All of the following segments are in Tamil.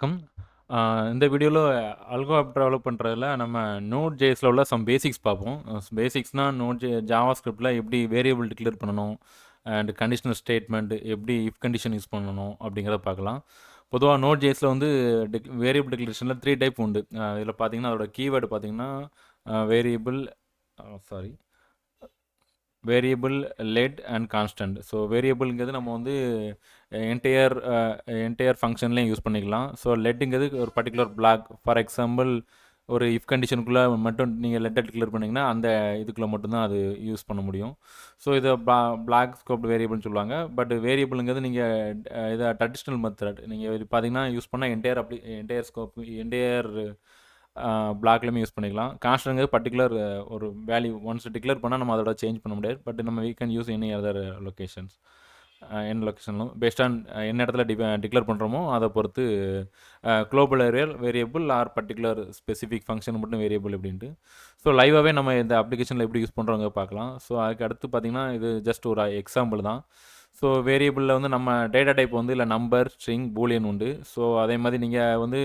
வணக்கம். அ இந்த வீடியோல அல்கோ ஆப் டெவலப் பண்றதுல நம்ம Node.jsல உள்ள சம் பேசிக்ஸ் பார்ப்போம். பேசிக்ஸ்னா ஜாவாஸ்கிரிப்ட்ல எப்படி வேரியபிள் டிக்ளேர் பண்ணணும், அண்ட் கண்டிஷனல் ஸ்டேட்மெண்ட் எப்படி இஃப் கண்டிஷன் யூஸ் பண்ணணும் அப்படிங்கிறத பார்க்கலாம். பொதுவா Node.jsல வந்து வேரியபிள் டிக்ளரேஷன்ல 3 டைப் உண்டு. இதில பார்த்தீங்கன்னா, அதோட கீவேர்டு பார்த்தீங்கன்னா, variable sorry variable, let and constant. So வேரியபிள்ங்கிறது நம்ம வந்து என்டையர் ஃபங்க்ஷன்லேயும் யூஸ் பண்ணிக்கலாம். ஸோ லெட்டுங்கிறது ஒரு பர்டிகுலர் பிளாக். ஃபார் எக்ஸாம்பிள், ஒரு இஃப் கண்டிஷனுக்குள்ளே மட்டும் நீங்கள் லெட்டை டிக்ளேர் பண்ணிங்கன்னா அந்த இதுக்குள்ளே மட்டும்தான் அது யூஸ் பண்ண முடியும். ஸோ இதை பிளாக் ஸ்கோப் வேரியபிள்னு சொல்லுவாங்க. பட் வேரியபிளுங்கிறது நீங்கள் இதை ட்ரெடிஷ்னல் மெத்தட் நீங்கள் பார்த்தீங்கன்னா யூஸ் பண்ணால் என்டையர் ஸ்கோப் என்டையர் பிளாக்லையுமே யூஸ் பண்ணிக்கலாம். கான்ஸ்டன்ட்ங்கிறது பர்டிகுலர் ஒரு வேல்யூ ஒன்ஸ் டிக்ளேர் பண்ணால் நம்ம அதோட சேஞ்ச் பண்ண முடியாது. பட் நம்ம we can use any other locations. என்ன லொக்கேஷனும் பேஸ்ட் ஆன் என்ன இடத்துல டிக்ளேர் பண்ணுறோமோ அதை பொறுத்து global variable R particular specific function மட்டும் வேரியபிள் அப்படின்ட்டு. ஸோ லைவாகவே நம்ம இந்த அப்ளிகேஷனில் எப்படி யூஸ் பண்ணுறோங்க பார்க்கலாம். ஸோ அதுக்கு அடுத்து பார்த்தீங்கன்னா இது ஜஸ்ட் ஒரு எக்ஸாம்பிள் தான். ஸோ வேரியபிளில் வந்து நம்ம டேட்டா டைப் வந்து இல்லை நம்பர், ஸ்ட்ரிங், பூலியன் உண்டு. ஸோ அதே மாதிரி நீங்கள் வந்து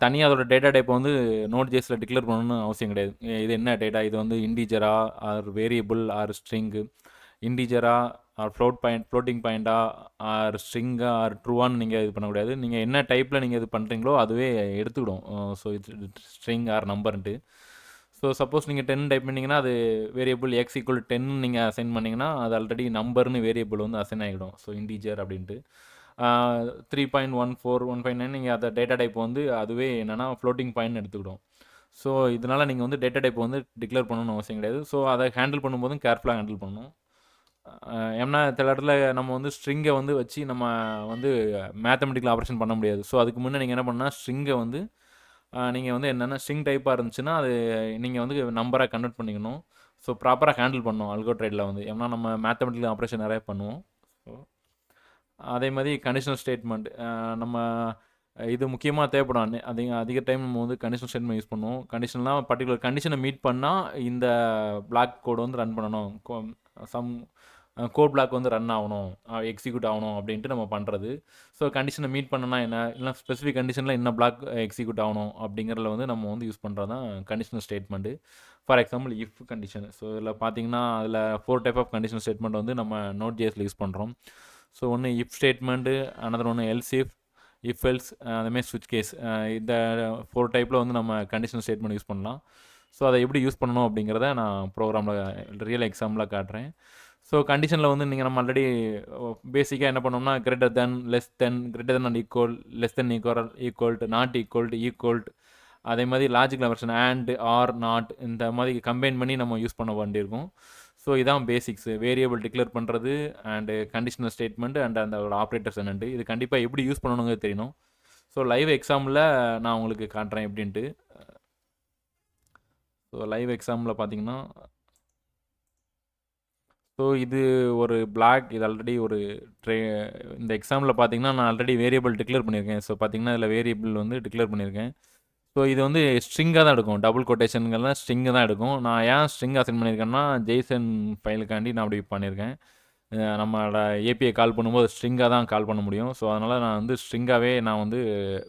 தனியாக அதோட டேட்டா டைப்பை வந்து Node.jsல டிக்ளேர் பண்ணணும்னு அவசியம் கிடையாது. இது என்ன டேட்டா, இது வந்து இண்டீஜரா ஆர் வேரியபிள் ஆர் ஸ்ட்ரிங்கு, இண்டீஜரா ஆர் ஃப்ளோட்டிங் பாயிண்டா ஆர் ஸ்ட்ரிங்கா ஆர் ட்ரூவான்னு நீங்கள் இது பண்ணக்கூடாது. நீங்கள் என்ன டைப்பில் நீங்கள் இது பண்ணுறீங்களோ அதுவே எடுத்துக்கிடும். ஸோ இது ஸ்ட்ரிங் ஆர் நம்பர்ன்ட்டு. ஸோ சப்போஸ் நீங்கள் 10 டைப் பண்ணிங்கன்னா அது வேரியபிள் எக்ஸ் ஈக்குவல் 10 நீங்கள் அசைன் பண்ணிங்கன்னா அது ஆல்ரெடி நம்பர்னு வேரியபிள் வந்து அசைன் ஆகிடும். ஸோ இண்டீஜர் அப்படின்ட்டு 3.14 1.9 நீங்கள் அதை டேட்டா டைப் வந்து அதுவே என்னென்னா ஃப்ளோட்டிங் பாயிண்ட் எடுத்துக்கிடும். ஸோ இதனால் நீங்கள் வந்து டேட்டா டைப் வந்து டிக்ளேர் பண்ணணும்னு அவசியம் கிடையாது. ஸோ அதை ஹேண்டில் பண்ணும்போதும் கேர்ஃபுல்லாக ஹேண்டில் பண்ணணும். ஏன்னா சில இடத்துல நம்ம வந்து ஸ்ட்ரிங்கை வந்து வச்சு நம்ம வந்து மேத்தமெட்டிக்கல் ஆப்ரேஷன் பண்ண முடியாது. ஸோ அதுக்கு முன்னே நீங்கள் என்ன பண்ணால் ஸ்ட்ரிங்கை வந்து நீங்கள் வந்து என்னென்னா ஸ்ட்ரிங் டைப்பாக இருந்துச்சுன்னா அது நீங்கள் வந்து நம்பராக கன்வெர்ட் பண்ணிக்கணும். ஸோ ப்ராப்பராக ஹேண்டில் பண்ணணும் அல்கோ ட்ரேடில் வந்து. ஏன்னா நம்ம மேத்தமெட்டிக்கல் ஆப்ரேஷன் நிறைய பண்ணுவோம். ஸோ அதே மாதிரி கண்டிஷனல் ஸ்டேட்மெண்ட் நம்ம இது முக்கியமாக தேவைப்படும். அதிக டைம் நம்ம வந்து கண்டிஷனல் ஸ்டேட்மெண்ட் யூஸ் பண்ணுவோம். கண்டிஷன்லாம் பர்டிகுலர் கண்டிஷனை மீட் பண்ணால் இந்த பிளாக் கோடு வந்து ரன் பண்ணணும், சம் கோட் பிளாக் வந்து ரன் ஆகணும், எக்ஸிக்யூட் ஆகணும் அப்படின்ட்டு நம்ம பண்ணுறது. ஸோ கண்டிஷனை மீட் பண்ணனா என்ன, இல்லை ஸ்பெசிஃபிக் கண்டிஷனில் என்ன பிளாக் எக்ஸிக்யூட் ஆகணும் அப்படிங்கிறத வந்து நம்ம வந்து யூஸ் பண்ணுறது தான் conditional statement. For example if condition. So இதில் பார்த்தீங்கன்னா அதில் 4 டைப் ஆஃப் கண்டிஷனல் ஸ்டேட்மெண்ட் வந்து நம்ம Node.jsல யூஸ் பண்ணுறோம். ஸோ ஒன்று இஃப் ஸ்டேட்மெண்ட்டு, அனதர் ஒன்று எல்ஸ் இஃப் எல்ஸ், அதுமாதிரி ஸ்விட்ச் கேஸ். இந்த 4 டைப்பில் வந்து நம்ம கண்டிஷனல் ஸ்டேட்மெண்ட் யூஸ் பண்ணலாம். ஸோ அதை எப்படி யூஸ் பண்ணணும் அப்படிங்கிறத நான் ப்ரோக்ராமில் ரியல் எக்ஸாம்பிளாக காட்டுறேன். ஸோ கண்டிஷனில் வந்து நீங்கள் நம்ம ஆல்ரெடி பேசிக்காக என்ன பண்ணோம்னா greater than, less than, greater than and equal, less than equal to, not equal to, அதே மாதிரி logical version and or not இந்த மாதிரி கம்பைன் பண்ணி நம்ம யூஸ் பண்ண வேண்டியிருக்கும். ஸோ இதான் பேசிக்ஸ். வேரியபிள் டிக்ளேர் பண்ணுறது அண்டு கண்டிஷனல் ஸ்டேட்மெண்ட் அண்ட் அந்த ஒரு ஆப்ரேட்டர்ஸ் என்னன்ட்டு இது கண்டிப்பாக எப்படி யூஸ் பண்ணணுங்கிறது தெரியணும். ஸோ லைவ் எக்ஸாம்பிளில் நான் உங்களுக்கு காட்டுறேன் எப்படின்ட்டு. ஸோ லைவ் எக்ஸாம்பிளில் பார்த்தீங்கன்னா ஸோ இது ஒரு பிளாக். இது ஆல்ரெடி ஒரு இந்த எக்ஸாம்பிளில் பார்த்தீங்கன்னா நான் ஆல்ரெடி வேரியபிள் டிக்ளேர் பண்ணியிருக்கேன். ஸோ பார்த்தீங்கன்னா இதில் வேரியபிள் வந்து டிக்ளேர் பண்ணியிருக்கேன். ஸோ இது வந்து ஸ்ட்ரிங்காக தான் எடுக்கும். டபுள் கொட்டேஷனுங்கெல்லாம் ஸ்ட்ரிங்கு தான் எடுக்கும். நான் ஏன் ஸ்ட்ரிங் அசைன் பண்ணியிருக்கேன்னா ஜேசன் ஃபைலுக்காண்டி நான் அப்படி பண்ணியிருக்கேன். நம்மளோட ஏபிஐ கால் பண்ணும்போது ஸ்ட்ரிங்காக தான் கால் பண்ண முடியும். ஸோ அதனால் நான் வந்து ஸ்ட்ரிங்காகவே நான் வந்து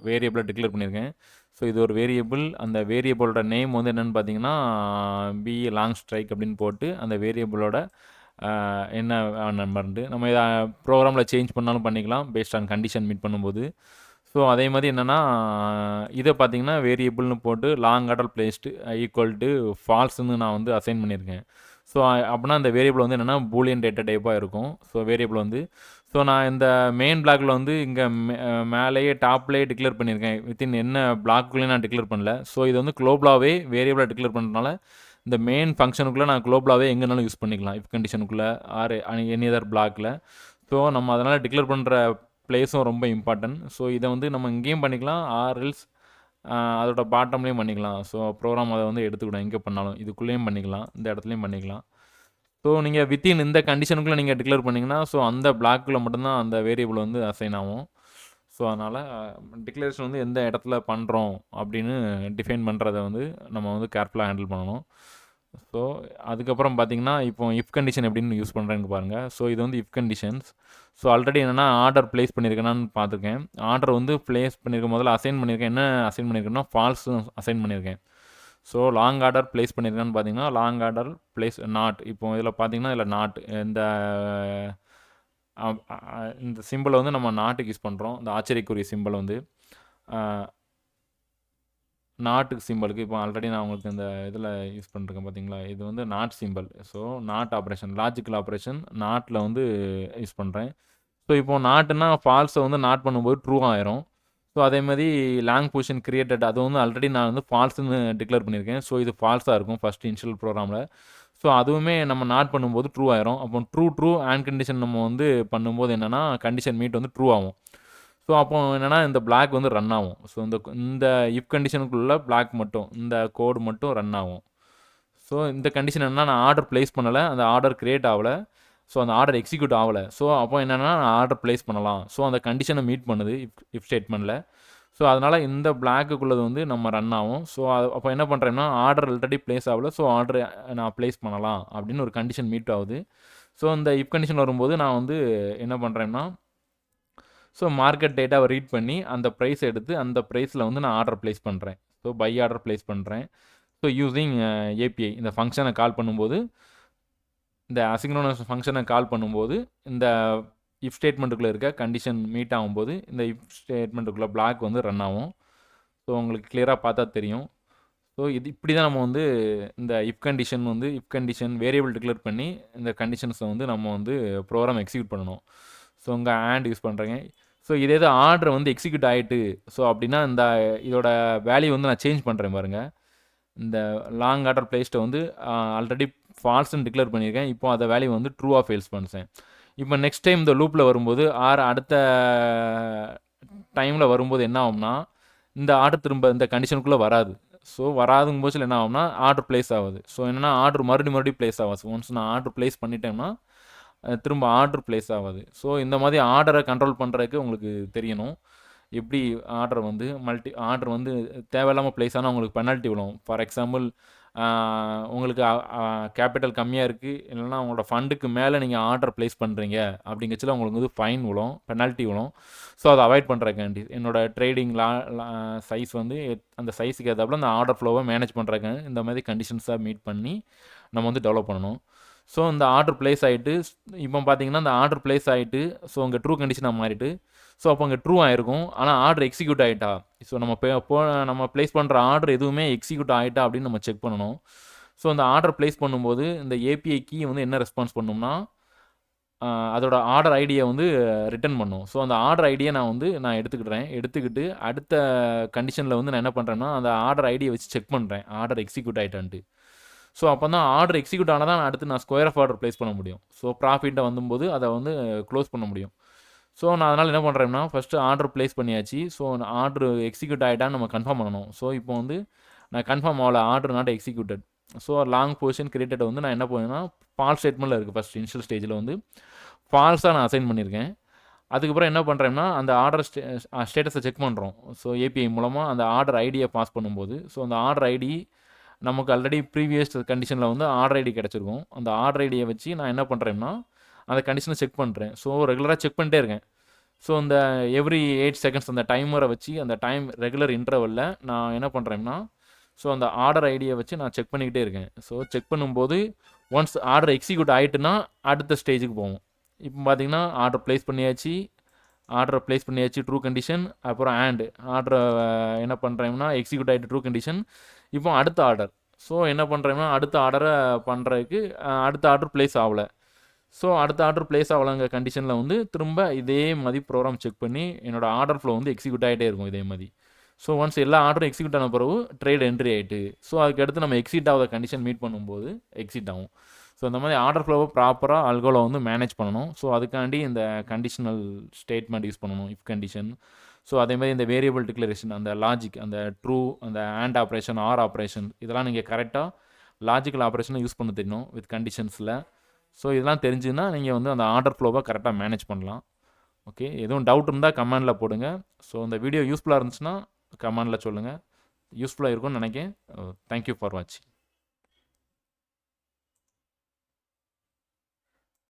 வேரியபிளை டிக்ளேர் பண்ணியிருக்கேன். ஸோ இது ஒரு வேரியபிள். அந்த வேரியபிளோட நேம் வந்து என்னென்னு பார்த்தீங்கன்னா பி லாங் ஸ்ட்ரைக் அப்படின்னு போட்டு அந்த வேரியபிளோட என்ன நம்பர்ன்ட்டு நம்ம இதை ப்ரோக்ராமில் சேஞ்ச் பண்ணாலும் பண்ணிக்கலாம் பேஸ்ட் ஆன் கண்டிஷன் மீட் பண்ணும்போது. ஸோ அதே மாதிரி என்னென்னா இதை பார்த்தீங்கன்னா வேரியபிள்னு போட்டு long order placed equal to ஃபால்ஸ்ன்னு நான் வந்து அசைன் பண்ணியிருக்கேன். ஸோ அப்படின்னா அந்த வேரியபிள் வந்து என்னென்னா பூலியன் டேட்டா டைப்பாக இருக்கும். ஸோ வேரியபிள் வந்து ஸோ நான் இந்த மெயின் பிளாக்கில் வந்து இங்கே மேலேயே டாப்லேயே டிக்ளேர் பண்ணியிருக்கேன். வித்தின் என்ன பிளாக்குள்ளேயும் நான் டிக்ளேர் பண்ணல. ஸோ இது வந்து குளோபலாகவே வேரியபிளாக டிக்ளேர் பண்ணுறதுனால இந்த மெயின் ஃபங்க்ஷனுக்குள்ளே நான் குளோபலாகவே எங்கேனாலும் யூஸ் பண்ணிக்கலாம். இஃப் கண்டிஷனுக்குள்ளே ஆர் எனி அதர் பிளாக்கில். ஸோ நம்ம அதனால் டிக்ளேர் பண்ணுற பிளேஸும் ரொம்ப இம்பார்ட்டன்ட். ஸோ இதை வந்து நம்ம இங்கேயும் பண்ணிக்கலாம் ஆர்எல்ஸ் அதோட பாட்டம்லேயும் பண்ணிக்கலாம். ஸோ ப்ரோக்ராம் அதை வந்து எடுத்துக்கிடும் எங்கே பண்ணாலும். இதுக்குள்ளேயும் பண்ணிக்கலாம், இந்த இடத்துலையும் பண்ணிக்கலாம். ஸோ நீங்கள் வித்தின் இந்த கண்டிஷனுக்குள்ளே நீங்கள் டிக்ளேர் பண்ணிங்கன்னா ஸோ அந்த பிளாக்குள்ளே மட்டும்தான் அந்த வேரியபிள் வந்து அசைன் ஆகும். ஸோ அதனால் டிக்ளரேஷன் வந்து எந்த இடத்துல பண்ணுறோம் அப்படின்னு டிஃபைன் பண்ணுறதை வந்து நம்ம வந்து கேர்ஃபுல்லாக ஹேண்டில் பண்ணணும். ஸோ அதுக்கப்புறம் பார்த்தீங்கன்னா, இப்போ இஃப் கண்டிஷன் எப்படின்னு யூஸ் பண்ணுறேன்னு பாருங்கள். ஸோ இது வந்து இஃப் கண்டிஷன்ஸ். ஸோ ஆல்ரெடி என்னென்னா ஆர்டர் ப்ளேஸ் பண்ணியிருக்கேனான்னு பார்த்துருக்கேன். ஆர்டர் வந்து ப்ளேஸ் பண்ணியிருக்க முதல்ல அசைன் பண்ணியிருக்கேன். என்ன அசைன் பண்ணியிருக்கேன்னா ஃபால்ஸும் அசைன் பண்ணியிருக்கேன். ஸோ லாங் ஆர்டர் ப்ளேஸ் பண்ணியிருக்கேன்னு பார்த்தீங்கன்னா, லாங் ஆர்டர் ப்ளேஸ் நாட். இப்போ இதில் பார்த்தீங்கன்னா இதில் நாட் இந்த சிம்பிளை வந்து நம்ம நாட்டுக்கு யூஸ் பண்ணுறோம். இந்த ஆச்சரியக்குரிய சிம்பிள் வந்து நாட்டுக்கு சிம்பிளுக்கு இப்போ ஆல்ரெடி நான் உங்களுக்கு இந்த இதில் யூஸ் பண்ணிருக்கேன் பார்த்தீங்களா, இது வந்து not simple. So not operation, logical operation நாட்டில் வந்து யூஸ் பண்ணுறேன். ஸோ இப்போ நாட்டுன்னா ஃபால்ஸை வந்து நாட் பண்ணும்போது ட்ரூ ஆயிரும். ஸோ அதேமாதிரி லாங் பொசிஷன் கிரியேட்டட் அது வந்து ஆல்ரெடி நான் வந்து ஃபால்ஸ்னு டிக்ளேர் பண்ணியிருக்கேன். ஸோ இது ஃபால்ஸாக இருக்கும் ஃபஸ்ட் இனிஷியல் ப்ரோக்ராமில். ஸோ அதுவுமே நம்ம நாட் பண்ணும்போது ட்ரூ ஆயிரும். அப்போ ட்ரூ அண்ட் கண்டிஷன் நம்ம வந்து பண்ணும்போது என்னென்னா கண்டிஷன் மீட் வந்து ட்ரூ ஆகும். ஸோ அப்போ என்னென்னா இந்த பிளாக் வந்து ரன் ஆகும். ஸோ இந்த இஃப் கண்டிஷனுக்குள்ள பிளாக் மட்டும் இந்த கோடு மட்டும் ரன் ஆகும். ஸோ இந்த கண்டிஷன் என்னன்னா நான் ஆர்டர் ப்ளேஸ் பண்ணலை, அந்த ஆர்டர் கிரியேட் ஆகலை, ஸோ அந்த ஆர்டர் எக்ஸிக்யூட் ஆகலை. ஸோ அப்போ என்னென்னா நான் ஆர்டர் ப்ளேஸ் பண்ணலாம். ஸோ அந்த கண்டிஷனை மீட் பண்ணுது இஃப் ஸ்டேட்மெண்ட்டில். ஸோ அதனால் இந்த பிளாக்குள்ளது வந்து நம்ம ரன் ஆகும். ஸோ அப்போ என்ன பண்ணுறேன்னா ஆர்டர் ஆல்ரெடி ப்ளேஸ் ஆகலை, ஸோ ஆர்டர் நான் ப்ளேஸ் பண்ணலாம் அப்படின்னு ஒரு கண்டிஷன் மீட் ஆகுது. ஸோ இந்த இஃப் கண்டிஷன் வரும்போது நான் வந்து என்ன பண்ணுறேன்னா, ஸோ மார்க்கெட் டேட்டாவை ரீட் பண்ணி அந்த ப்ரைஸ் எடுத்து அந்த ப்ரைஸில் வந்து நான் ஆர்டர் ப்ளேஸ் பண்ணுறேன். ஸோ பை ஆர்டர் ப்ளேஸ் பண்ணுறேன். ஸோ யூஸிங் ஏபிஐ இந்த ஃபங்க்ஷனை கால் பண்ணும்போது, இந்த அசிங்க்ரோனஸ் ஃபங்க்ஷனை கால் பண்ணும்போது இந்த இஃப் ஸ்டேட்மெண்ட்டுக்குள்ளே இருக்க கண்டிஷன் மீட் ஆகும்போது இந்த இஃப் ஸ்டேட்மெண்ட்டுக்குள்ளே பிளாக் வந்து ரன் ஆகும். ஸோ உங்களுக்கு கிளியராக பார்த்தா தெரியும். ஸோ இது இப்படி தான் நம்ம வந்து இந்த இஃப் கண்டிஷன் வேரியபிள் டிக்ளேர் பண்ணி இந்த கண்டிஷன்ஸை வந்து நம்ம வந்து ப்ரோக்ராம் எக்ஸிக்யூட் பண்ணணும். ஸோ இங்கே ஆண்ட் யூஸ் பண்ணுறேங்க. ஸோ இதே இது ஆர்டர் வந்து எக்ஸிக்யூட் ஆகிட்டு, ஸோ அப்படின்னா இந்த இதோட வேல்யூ வந்து நான் சேஞ்ச் பண்ணுறேன் பாருங்கள். இந்த லாங் ஆர்டர் பிளேஸ்ட்டை வந்து ஆல்ரெடி ஃபால்ஸ்ன்னு டிக்ளேர் பண்ணியிருக்கேன். இப்போ அதை வேல்யூ வந்து ட்ரூவாக ஃபேல்ஸ் பண்ணுறேன். இப்போ நெக்ஸ்ட் டைம் இந்த லூப்பில் வரும்போது அடுத்த டைமில் வரும்போது என்ன ஆகும்னா, இந்த ஆர்டர் திரும்ப இந்த கண்டிஷனுக்குள்ளே வராது. ஸோ வராதுங்கும் போது என்ன ஆகும்னா ஆர்டர் ப்ளேஸ் ஆகுது. ஸோ என்னென்னா ஆர்டர் மறுபடியும் ப்ளேஸ் ஆகாது. ஒன்ஸ் நான் ஆர்டர் ப்ளேஸ் பண்ணிட்டேன்னா திரும்ப ஆர்டர் ப்ளேஸ் ஆகாது. ஸோ இந்த மாதிரி ஆர்டரை கண்ட்ரோல் பண்ணுறதுக்கு உங்களுக்கு தெரியணும். எப்படி ஆர்டர் வந்து ஆர்டர் வந்து தேவையில்லாமல் ப்ளேஸ் ஆனால் உங்களுக்கு பெனால்ட்டி விழும். ஃபார் எக்ஸாம்பிள் உங்களுக்கு கேபிட்டல் கம்மியாக இருக்குது, இல்லைன்னா உங்களோட ஃபண்டுக்கு மேலே நீங்கள் ஆர்டர் ப்ளேஸ் பண்ணுறீங்க அப்படிங்கச்சில் உங்களுக்கு வந்து ஃபைன் விழும், பெனால்ட்டி விழும். ஸோ அதை அவாய்ட் பண்ணுறக்காண்டி என்னோடய ட்ரேடிங் சைஸ் வந்து அந்த சைஸுக்கு ஏற்றாப்புல அந்த ஆர்டர் ஃப்ளோவை மேனேஜ் பண்ணுறக்கு இந்த மாதிரி கண்டிஷன்ஸாக மீட் பண்ணி நம்ம வந்து டெவலப் பண்ணணும். ஸோ இந்த ஆர்டர் ப்ளேஸ் ஆகிட்டு இப்போ பார்த்தீங்கன்னா இந்த ஆர்டர் ப்ளேஸ் ஆகிட்டு ஸோ அங்கே ட்ரூ கண்டிஷனாக மாறிட்டு, ஸோ அப்போ அங்கே ட்ரூ ஆகிருக்கும். ஆனால் ஆர்டர் எக்ஸிக்யூட் ஆகிட்டா, ஸோ நம்ம ப்ளேஸ் பண்ணுற ஆர்டர் எதுவுமே எக்ஸிக்யூட் ஆகிட்டா அப்படின்னு நம்ம செக் பண்ணணும். ஸோ அந்த ஆர்டர் ப்ளேஸ் பண்ணும்போது இந்த ஏபிஐ கீ வந்து என்ன ரெஸ்பான்ஸ் பண்ணணும்னா அதோட ஆர்டர் ஐடியை வந்து ரிட்டர்ன் பண்ணும். ஸோ அந்த ஆர்டர் ஐடியை நான் எடுத்துக்கிட்டு அடுத்த கண்டிஷனில் வந்து நான் என்ன பண்ணுறேன்னா அந்த ஆர்டர் ஐடியை வச்சு செக் பண்ணுறேன் ஆர்டர் எக்ஸிக்யூட் ஆகிட்டான்ட்டு. ஸோ அப்போ தான் ஆர்டர் எக்ஸிக்யூட் ஆனால் தான் அடுத்து நான் ஸ்கொயர் ஆஃப் ஆர்டர் ப்ளேஸ் பண்ண முடியும். ஸோ ப்ராஃபிட்டை வந்தும்போது அதை வந்து க்ளோஸ் பண்ண முடியும். ஸோ நான் அதனால் என்ன பண்ணுறேன்னா ஃபஸ்ட்டு ஆர்டர் ப்ளேஸ் பண்ணியாச்சு. ஸோ ஆர்டர் எக்ஸிக்யூட் ஆகிட்டான்னு நம்ம கன்ஃபார்ம் பண்ணணும். ஸோ இப்போ வந்து நான் கன்ஃபார்ம் ஆகலை, order not executed. So long position created வந்து நான் என்ன பண்ணுவேன்னா ஃபால்ஸ் ஸ்டேட்மெண்ட்டில் இருக்குது. ஃபஸ்ட் இனிஷியல் ஸ்டேஜில் வந்து ஃபால்ஸாக நான் அசைன் பண்ணியிருக்கேன். அதுக்கப்புறம் என்ன பண்ணுறேன்னா அந்த ஆர்டர் ஸ்டேட்டஸை செக் பண்ணுறோம். ஸோ ஏபிஐ மூலமாக அந்த ஆர்டர் ஐடியை பாஸ் பண்ணும்போது, ஸோ அந்த ஆர்டர் ஐடி நமக்கு ஆல்ரெடி ப்ரீவியஸ் கண்டிஷனில் வந்து ஆர்டர் ஐடி கிடச்சிருக்கும். அந்த ஆர்டர் ஐடியை வச்சு நான் என்ன பண்ணுறேன்னா அந்த கண்டிஷனை செக் பண்ணுறேன். ஸோ ரெகுலராக செக் பண்ணிட்டே இருக்கேன். ஸோ இந்த எவ்ரி 8 செகண்ட்ஸ் அந்த டைமரை வச்சு அந்த டைம் ரெகுலர் இன்டர்வலில் நான் என்ன பண்ணுறேன்னா ஸோ அந்த ஆர்டர் ஐடியை வச்சு நான் செக் பண்ணிக்கிட்டே இருக்கேன். ஸோ செக் பண்ணும்போது ஒன்ஸ் ஆர்டர் எக்ஸிக்யூட் ஆகிட்டுனா அடுத்த ஸ்டேஜுக்கு போவோம். இப்போ பார்த்தீங்கன்னா ஆர்டர் ப்ளேஸ் பண்ணியாச்சு ட்ரூ கண்டிஷன். அப்புறம் ஆர்டரை என்ன பண்ணுறேன்னா எக்ஸிக்யூட் ஆகிட்டு ட்ரூ கண்டிஷன். இப்போ அடுத்த ஆர்டர், ஸோ என்ன பண்ணுறேன்னா அடுத்த ஆர்டரை பண்ணுறதுக்கு அடுத்த ஆர்டர் ப்ளேஸ் ஆகலை. ஸோ அடுத்த ஆர்டர் ப்ளேஸ் ஆகலைங்க கண்டிஷனில் வந்து திரும்ப இதே மாதிரி ப்ரோக்ராம் செக் பண்ணி என்னோடய ஆர்டர் ஃப்ளோ வந்து எக்ஸிக்யூட் ஆகிட்டே இருக்கும் இதே மாதிரி. ஸோ ஒன்ஸ் எல்லா ஆர்டரும் எக்ஸிக்யூட் ஆன பிறகு ட்ரேட் என்ட்ரி ஆகிட்டு, ஸோ அதுக்கடுத்து நம்ம எக்ஸிட் ஆகாத கண்டிஷன் மீட் பண்ணும்போது எக்ஸிட் ஆகும். ஸோ இந்த மாதிரி ஆர்டர் ஃப்ளோவை ப்ராப்பராக அல்கோவில் வந்து மேனேஜ் பண்ணணும். ஸோ அதுக்காண்டி இந்த கண்டிஷனல் ஸ்டேட்மெண்ட் யூஸ் பண்ணணும், இஃப் கண்டிஷன். ஸோ அதேமாதிரி இந்த வேரியபிள் டிக்ளரேஷன், அந்த லாஜிக், அந்த ட்ரூ, அந்த ஆண்ட் ஆப்ரேஷன், ஆர் ஆப்ரேஷன், இதெல்லாம் நீங்கள் கரெக்டாக லாஜிக்கல் ஆப்ரேஷனை யூஸ் பண்ண தெரியணும் வித் கண்டிஷன்ஸில். ஸோ இதெல்லாம் தெரிஞ்சுன்னா நீங்கள் வந்து அந்த ஆர்டர் ஃப்ளோவை கரெக்டாக மேனேஜ் பண்ணலாம். ஓகே, எதுவும் டவுட் இருந்தால் கமெண்டில் போடுங்க. ஸோ இந்த வீடியோ யூஸ்ஃபுல்லாக இருந்துச்சுன்னா கமெண்டில் சொல்லுங்கள். யூஸ்ஃபுல்லாக இருக்கும்னு நினைக்கிறேன். தேங்க்யூ ஃபார் வாட்சிங்.